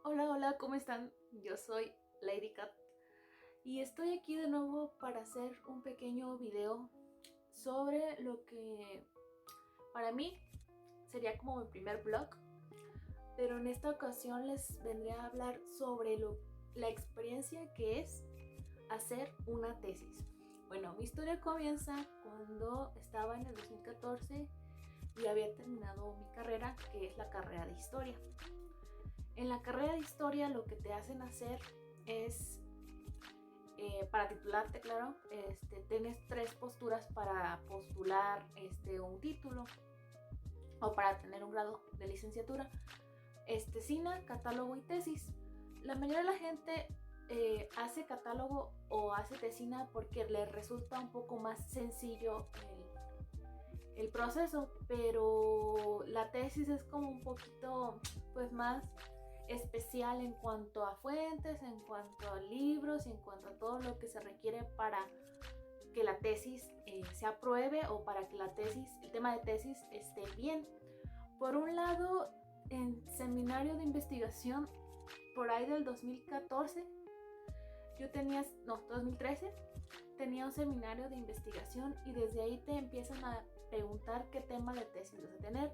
Hola, hola, ¿cómo están? Yo soy Lady Cat y estoy aquí de nuevo para hacer un pequeño video sobre lo que para mí sería como mi primer vlog, pero en esta ocasión les vendré a hablar sobre la experiencia que es hacer una tesis. Bueno, mi historia comienza cuando estaba en el 2014 y había terminado mi carrera, que es la carrera de historia. En la carrera de historia lo que te hacen hacer es, para titularte, claro, tienes tres posturas para postular un título o para tener un grado de licenciatura: SINA, catálogo y tesis. La mayoría de la gente hace catálogo o hace tesina porque le resulta un poco más sencillo el proceso, pero la tesis es como un poquito pues más especial en cuanto a fuentes, en cuanto a libros y en cuanto a todo lo que se requiere para que la tesis se apruebe o para que la tesis, el tema de tesis esté bien. Por un lado, en seminario de investigación, por ahí del 2014, yo tenía, no, 2013, tenía un seminario de investigación y desde ahí te empiezan a preguntar qué tema de tesis vas a tener.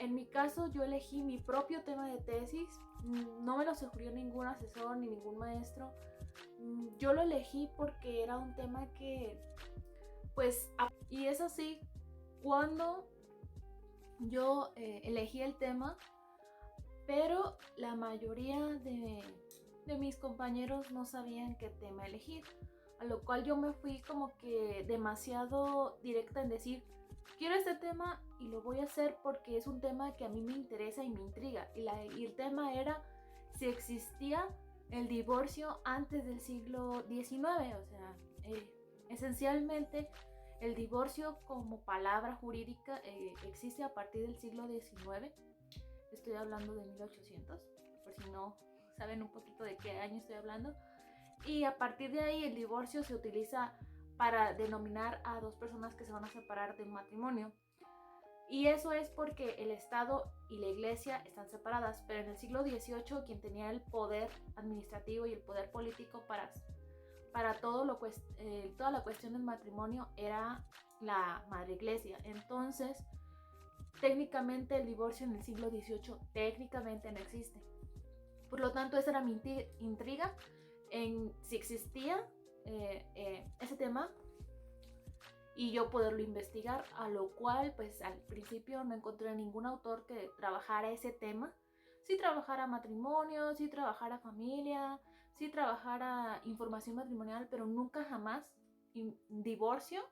En mi caso, yo elegí mi propio tema de tesis, no me lo sugirió ningún asesor ni ningún maestro. Yo lo elegí porque era un tema que, pues, y es así, cuando yo elegí el tema, pero la mayoría de mis compañeros no sabían qué tema elegir, a lo cual yo me fui como que demasiado directa en decir: quiero este tema y lo voy a hacer porque es un tema que a mí me interesa y me intriga. Y el tema era si existía el divorcio antes del siglo XIX. O sea, esencialmente el divorcio como palabra jurídica existe a partir del siglo XIX. Estoy hablando de 1800, por si no saben un poquito de qué año estoy hablando. Y a partir de ahí el divorcio se utiliza para denominar a dos personas que se van a separar de un matrimonio. Y eso es porque el Estado y la Iglesia están separadas, pero en el siglo XVIII quien tenía el poder administrativo y el poder político para toda la cuestión del matrimonio era la Madre Iglesia. Entonces, técnicamente el divorcio en el siglo XVIII técnicamente no existe. Por lo tanto, esa era mi intriga en si existía ese tema y yo poderlo investigar, a lo cual pues al principio no encontré ningún autor que trabajara ese tema. Sí trabajara matrimonio, sí trabajara familia, sí trabajara información matrimonial, pero nunca jamás divorcio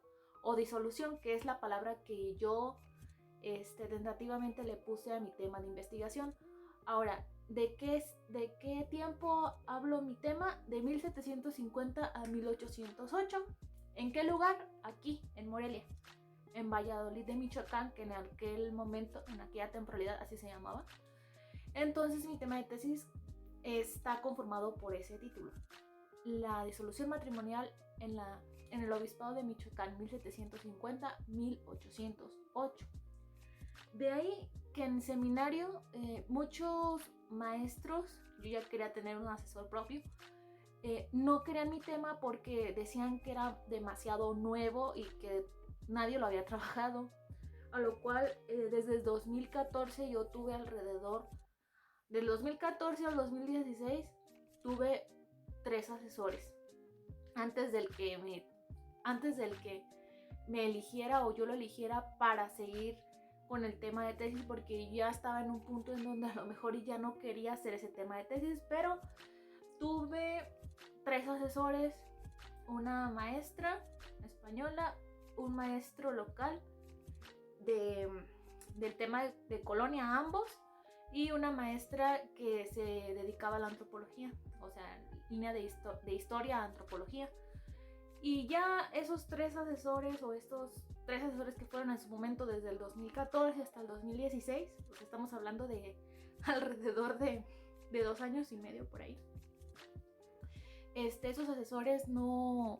o disolución, que es la palabra que yo tentativamente le puse a mi tema de investigación. Ahora, ¿de qué tiempo hablo mi tema? De 1750 a 1808. ¿En qué lugar? Aquí, en Morelia, en Valladolid de Michoacán, que en aquel momento, en aquella temporalidad, así se llamaba. Entonces mi tema de tesis está conformado por ese título: la disolución matrimonial en el obispado de Michoacán, 1750-1808. De ahí que en seminario muchos maestros, yo ya quería tener un asesor propio, no querían mi tema porque decían que era demasiado nuevo y que nadie lo había trabajado, a lo cual desde el 2014 yo tuve alrededor, del 2014 al 2016 tuve 3 asesores antes del que me eligiera o yo lo eligiera para seguir con el tema de tesis, porque ya estaba en un punto en donde a lo mejor ya no quería hacer ese tema de tesis. Pero tuve 3 asesores: una maestra española, un maestro local del tema de colonia ambos, y una maestra que se dedicaba a la antropología, o sea, línea de historia a antropología. Y ya esos 3 asesores, o estos 3 asesores que fueron en su momento desde el 2014 hasta el 2016, pues estamos hablando de alrededor de 2 años y medio por ahí. Esos asesores no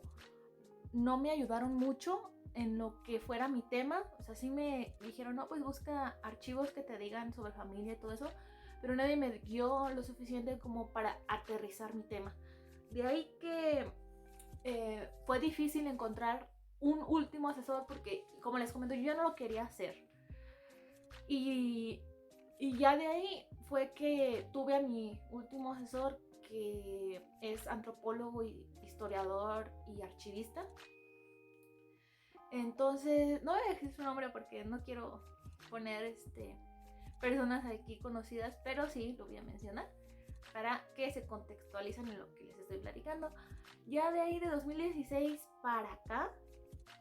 me ayudaron mucho en lo que fuera mi tema. O sea, sí me dijeron: no, pues busca archivos que te digan sobre familia y todo eso, pero nadie me guió lo suficiente como para aterrizar mi tema. De ahí que fue difícil encontrar un último asesor porque, como les comento, yo ya no lo quería hacer. Y ya de ahí fue que tuve a mi último asesor, que es antropólogo, historiador y archivista. Entonces, no voy a decir su nombre porque no quiero poner personas aquí conocidas, pero sí lo voy a mencionar para que se contextualicen en lo que les estoy platicando. Ya de ahí de 2016 para acá,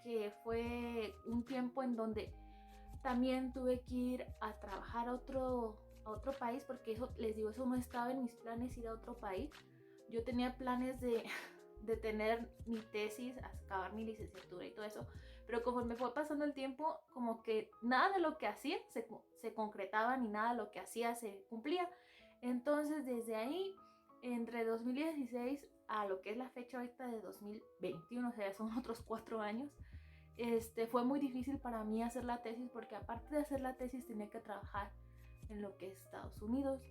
que fue un tiempo en donde también tuve que ir a trabajar a otro país, porque eso, les digo, eso no estaba en mis planes, ir a otro país. Yo tenía planes de tener mi tesis, acabar mi licenciatura y todo eso, pero conforme fue pasando el tiempo, como que nada de lo que hacía se concretaba, ni nada de lo que hacía se cumplía. Entonces desde ahí, entre 2016 a lo que es la fecha ahorita de 2021, o sea, ya son otros 4 años, fue muy difícil para mí hacer la tesis, porque aparte de hacer la tesis tenía que trabajar en lo que es Estados Unidos.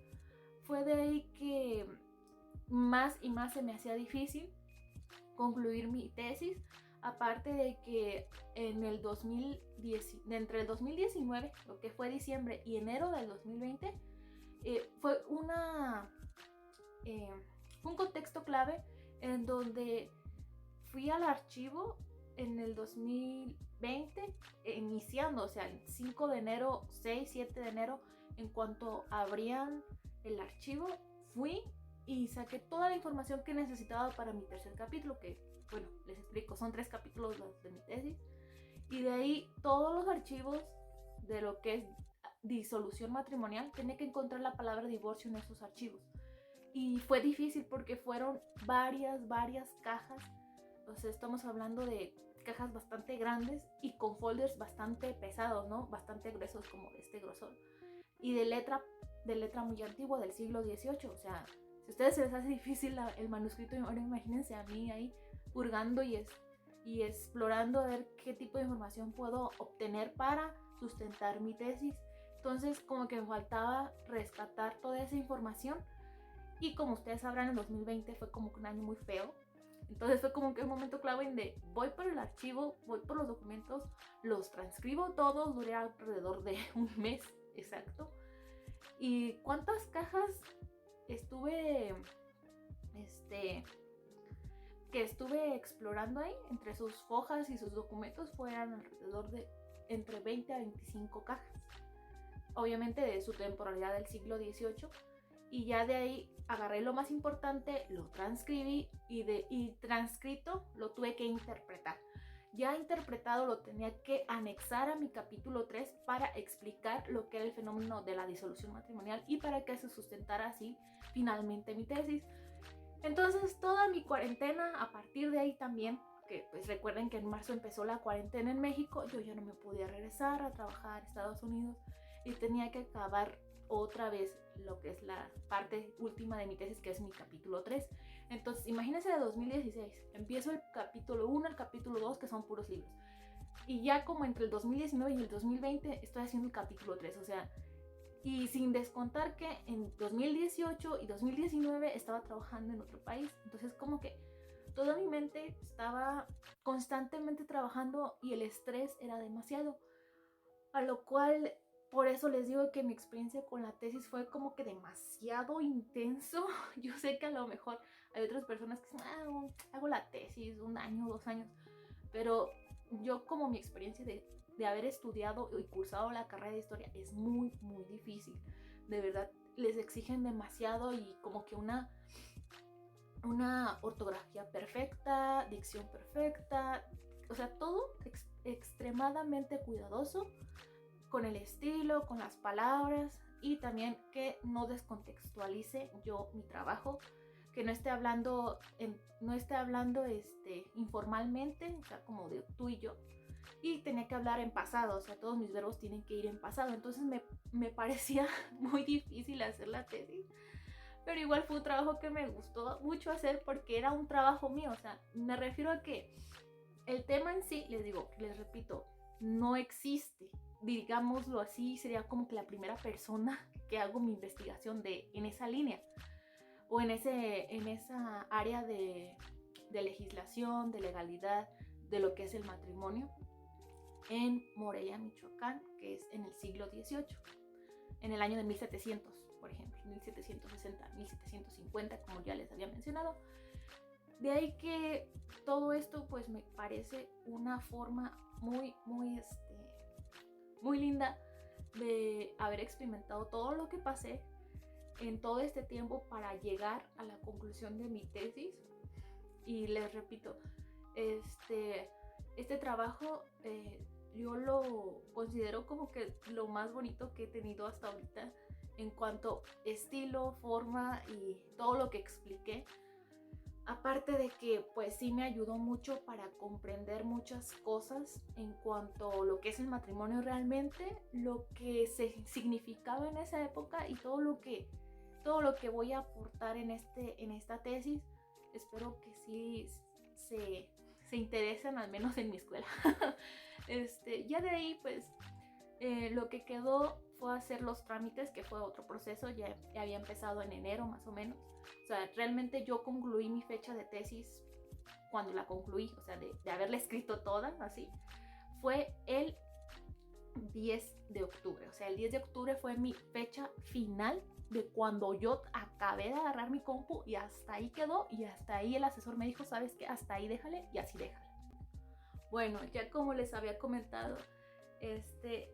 Fue de ahí que más y más se me hacía difícil concluir mi tesis, aparte de que en el 2010, entre el 2019, lo que fue diciembre, y enero del 2020, fue un contexto clave en donde fui al archivo en el 2020, iniciando, o sea, el 5 de enero, 6, 7 de enero, en cuanto abrían el archivo, fui y saqué toda la información que necesitaba para mi tercer capítulo, que, bueno, les explico, son 3 capítulos de mi tesis, y de ahí todos los archivos de lo que es disolución matrimonial, tenía que encontrar la palabra divorcio en esos archivos. Y fue difícil porque fueron varias cajas. O sea, estamos hablando de cajas bastante grandes y con folders bastante pesados, ¿no? Bastante gruesos, como de este grosor. Y de letra muy antigua, del siglo XVIII. O sea, si a ustedes se les hace difícil el manuscrito, ahora imagínense a mí ahí purgando y explorando a ver qué tipo de información puedo obtener para sustentar mi tesis. Entonces, como que me faltaba rescatar toda esa información. Y como ustedes sabrán, el 2020 fue como un año muy feo. Entonces fue como que un momento clave en de voy por el archivo, voy por los documentos, los transcribo todos, duré alrededor de un mes exacto. ¿Y cuántas cajas estuve que estuve explorando ahí? Entre sus hojas y sus documentos fueron alrededor de entre 20 a 25 cajas. Obviamente de su temporalidad del siglo XVIII. Y ya de ahí agarré lo más importante, lo transcribí y transcrito lo tuve que interpretar. Ya interpretado lo tenía que anexar a mi capítulo 3 para explicar lo que era el fenómeno de la disolución matrimonial y para que se sustentara así finalmente mi tesis. Entonces toda mi cuarentena, a partir de ahí también, que pues recuerden que en marzo empezó la cuarentena en México, yo ya no me podía regresar a trabajar a Estados Unidos y tenía que acabar otra vez lo que es la parte última de mi tesis, que es mi capítulo 3. Entonces imagínense, de 2016 empiezo el capítulo 1, el capítulo 2, que son puros libros, y ya como entre el 2019 y el 2020 estoy haciendo el capítulo 3, o sea, y sin descontar que en 2018 y 2019 estaba trabajando en otro país. Entonces como que toda mi mente estaba constantemente trabajando y el estrés era demasiado, a lo cual por eso les digo que mi experiencia con la tesis fue como que demasiado intenso. Yo sé que a lo mejor hay otras personas que dicen, hago la tesis 1 año, 2 años, pero yo, como mi experiencia de haber estudiado y cursado la carrera de historia, es muy difícil. De verdad, les exigen demasiado y como que una ortografía perfecta, dicción perfecta, o sea, todo extremadamente cuidadoso con el estilo, con las palabras, y también que no descontextualice yo mi trabajo, que no esté hablando informalmente, o sea, como de tú y yo, y tenía que hablar en pasado, o sea, todos mis verbos tienen que ir en pasado. Entonces me parecía muy difícil hacer la tesis, pero igual fue un trabajo que me gustó mucho hacer porque era un trabajo mío. O sea, me refiero a que el tema en sí, les repito, no existe. digámoslo así, sería como que la primera persona que hago mi investigación en esa línea o en esa área de legislación, de legalidad, de lo que es el matrimonio en Morelia, Michoacán, que es en el siglo XVIII, en el año de 1700, por ejemplo, 1760, 1750, como ya les había mencionado. De ahí que todo esto pues me parece una forma muy linda de haber experimentado todo lo que pasé en todo este tiempo para llegar a la conclusión de mi tesis. Y les repito, este trabajo yo lo considero como que lo más bonito que he tenido hasta ahorita en cuanto estilo, forma y todo lo que expliqué. Aparte de que pues sí me ayudó mucho para comprender muchas cosas en cuanto a lo que es el matrimonio realmente, lo que se significaba en esa época y todo lo que voy a aportar en esta tesis. Espero que sí se interesen al menos en mi escuela. Ya de ahí pues lo que quedó fue hacer los trámites, que fue otro proceso. Ya había empezado en enero más o menos. O sea, realmente yo concluí mi fecha de tesis cuando la concluí, o sea, de haberla escrito toda así, fue el 10 de octubre. O sea, el 10 de octubre fue mi fecha final de cuando yo acabé de agarrar mi compu y hasta ahí quedó. Y hasta ahí el asesor me dijo, ¿sabes qué? Hasta ahí déjale y así déjale. Bueno, ya como les había comentado,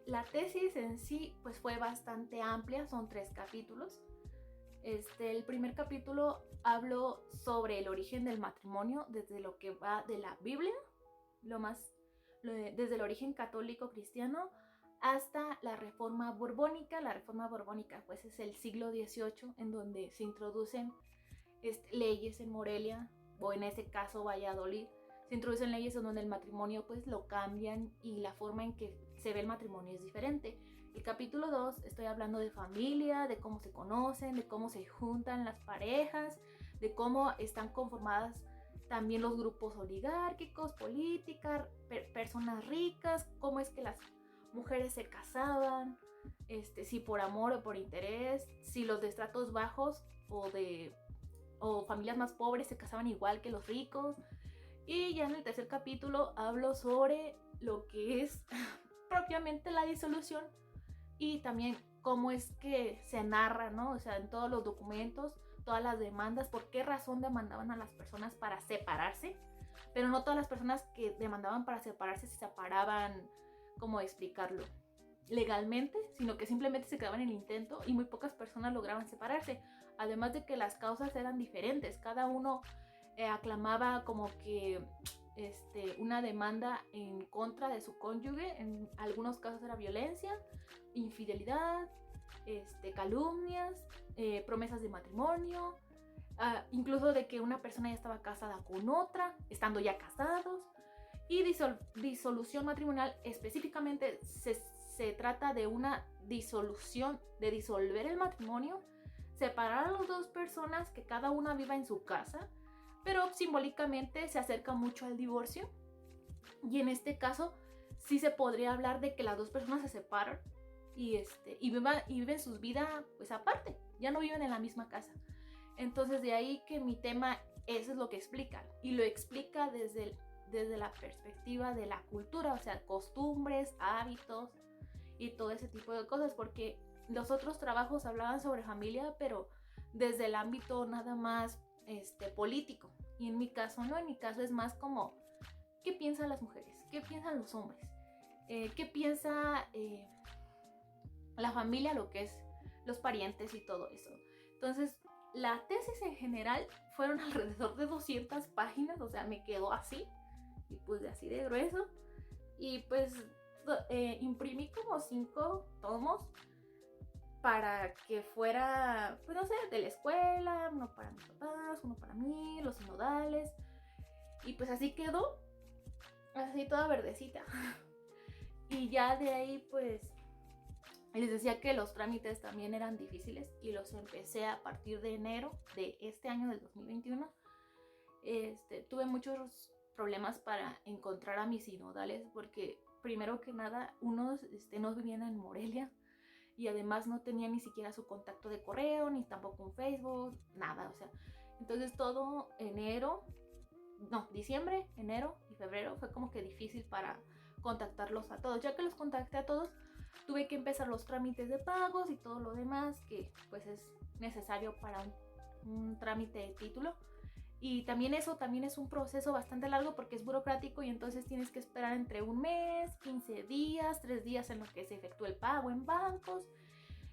la tesis en sí pues fue bastante amplia, son 3 capítulos. El primer capítulo hablo sobre el origen del matrimonio desde lo que va de la Biblia, desde el origen católico cristiano hasta la Reforma Borbónica. La Reforma Borbónica pues es el siglo XVIII, en donde se introducen leyes en Morelia, o en ese caso Valladolid. Se introducen leyes en donde el matrimonio pues lo cambian y la forma en que se ve el matrimonio es diferente. El capítulo 2 estoy hablando de familia, de cómo se conocen, de cómo se juntan las parejas, de cómo están conformadas también los grupos oligárquicos, políticas, personas ricas, cómo es que las mujeres se casaban, si por amor o por interés, si los de estratos bajos o familias más pobres se casaban igual que los ricos. Y ya en el tercer capítulo hablo sobre lo que es propiamente la disolución y también cómo es que se narra, ¿no? O sea, en todos los documentos, todas las demandas, por qué razón demandaban a las personas para separarse, pero no todas las personas que demandaban para separarse se separaban, ¿cómo explicarlo?, legalmente, sino que simplemente se quedaban en el intento y muy pocas personas lograban separarse. Además de que las causas eran diferentes, cada uno aclamaba como que una demanda en contra de su cónyuge. En algunos casos era violencia, infidelidad, calumnias, promesas de matrimonio, incluso de que una persona ya estaba casada con otra, estando ya casados. Y disolución matrimonial específicamente se trata de una disolución, de disolver el matrimonio, separar a las dos personas, que cada una viva en su casa, pero simbólicamente se acerca mucho al divorcio. Y en este caso sí se podría hablar de que las dos personas se separan y viven sus vidas pues aparte, ya no viven en la misma casa. Entonces de ahí que mi tema, eso es lo que explica, y lo explica desde la perspectiva de la cultura, o sea, costumbres, hábitos y todo ese tipo de cosas, porque los otros trabajos hablaban sobre familia, pero desde el ámbito nada más político. Y en mi caso no, en mi caso es más como qué piensan las mujeres, qué piensan los hombres, qué piensa la familia, lo que es los parientes y todo eso. Entonces la tesis en general fueron alrededor de 200 páginas, o sea, me quedó así, y pues de así de grueso. Y pues imprimí como 5 tomos para que fuera, pues no sé, de la escuela, uno para mis papás, uno para mí, los sinodales. Y pues así quedó, así toda verdecita. Y ya de ahí pues les decía que los trámites también eran difíciles y los empecé a partir de enero de este año del 2021. Tuve muchos problemas para encontrar a mis sinodales porque primero que nada, unos no vivían en Morelia y además no tenía ni siquiera su contacto de correo, ni tampoco un Facebook, nada, o sea. Entonces todo diciembre, enero y febrero fue como que difícil para contactarlos a todos. Ya que los contacté a todos, tuve que empezar los trámites de pagos y todo lo demás que pues es necesario para un trámite de título. Y también eso también es un proceso bastante largo porque es burocrático y entonces tienes que esperar entre un mes, 15 días, 3 días en lo que se efectúa el pago en bancos.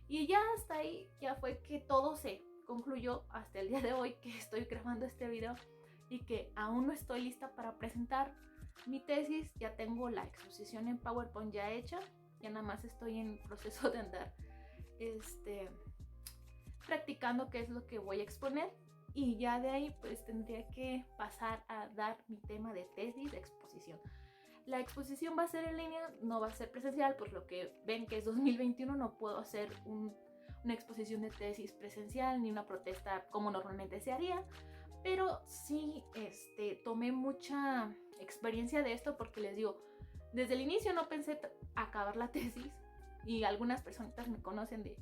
Y ya hasta ahí ya fue que todo se concluyó hasta el día de hoy que estoy grabando este video y que aún no estoy lista para presentar mi tesis. Ya tengo la exposición en PowerPoint ya hecha, ya nada más estoy en proceso de andar practicando qué es lo que voy a exponer y ya de ahí pues tendría que pasar a dar mi tema de tesis de exposición. La exposición va a ser en línea, no va a ser presencial, por lo que ven que es 2021, no puedo hacer una exposición de tesis presencial ni una protesta como normalmente se haría, pero sí tomé mucha experiencia de esto porque les digo, desde el inicio no pensé acabar la tesis y algunas personitas me conocen de,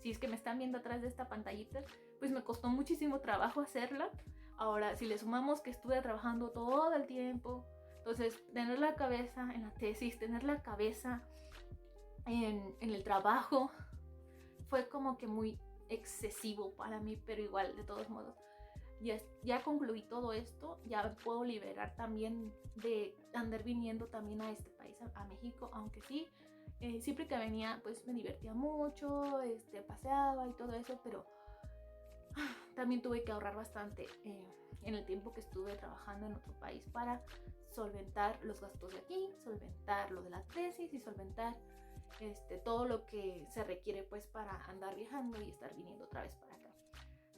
si es que me están viendo atrás de esta pantallita, pues me costó muchísimo trabajo hacerla. Ahora, si le sumamos que estuve trabajando todo el tiempo, entonces tener la cabeza en la tesis, tener la cabeza en el trabajo, fue como que muy excesivo para mí, pero igual, de todos modos, ya concluí todo esto, ya me puedo liberar también de andar viniendo también a este país, a México, aunque sí, siempre que venía pues me divertía mucho, paseaba y todo eso, pero también tuve que ahorrar bastante en el tiempo que estuve trabajando en otro país para solventar los gastos de aquí, solventar lo de la tesis y solventar todo lo que se requiere pues para andar viajando y estar viniendo otra vez para acá.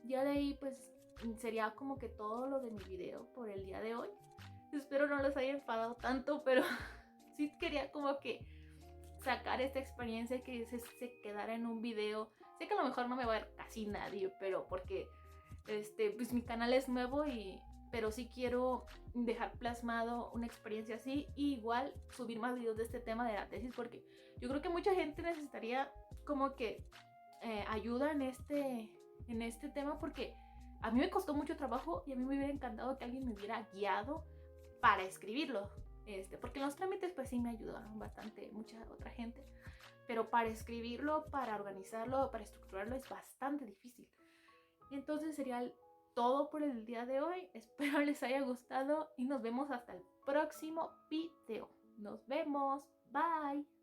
Ya de ahí pues sería como que todo lo de mi video por el día de hoy. Espero no los haya enfadado tanto, pero sí quería como que sacar esta experiencia y que se quedara en un video. Sé que a lo mejor no me va a ver casi nadie, pero porque pues mi canal es nuevo pero sí quiero dejar plasmado una experiencia así y igual subir más videos de este tema de la tesis porque yo creo que mucha gente necesitaría como que ayuda en este tema porque a mí me costó mucho trabajo y a mí me hubiera encantado que alguien me hubiera guiado para escribirlo. Porque en los trámites pues sí me ayudaron bastante mucha otra gente, pero para escribirlo, para organizarlo, para estructurarlo es bastante difícil. Entonces sería todo por el día de hoy. Espero les haya gustado y nos vemos hasta el próximo video. Nos vemos. Bye.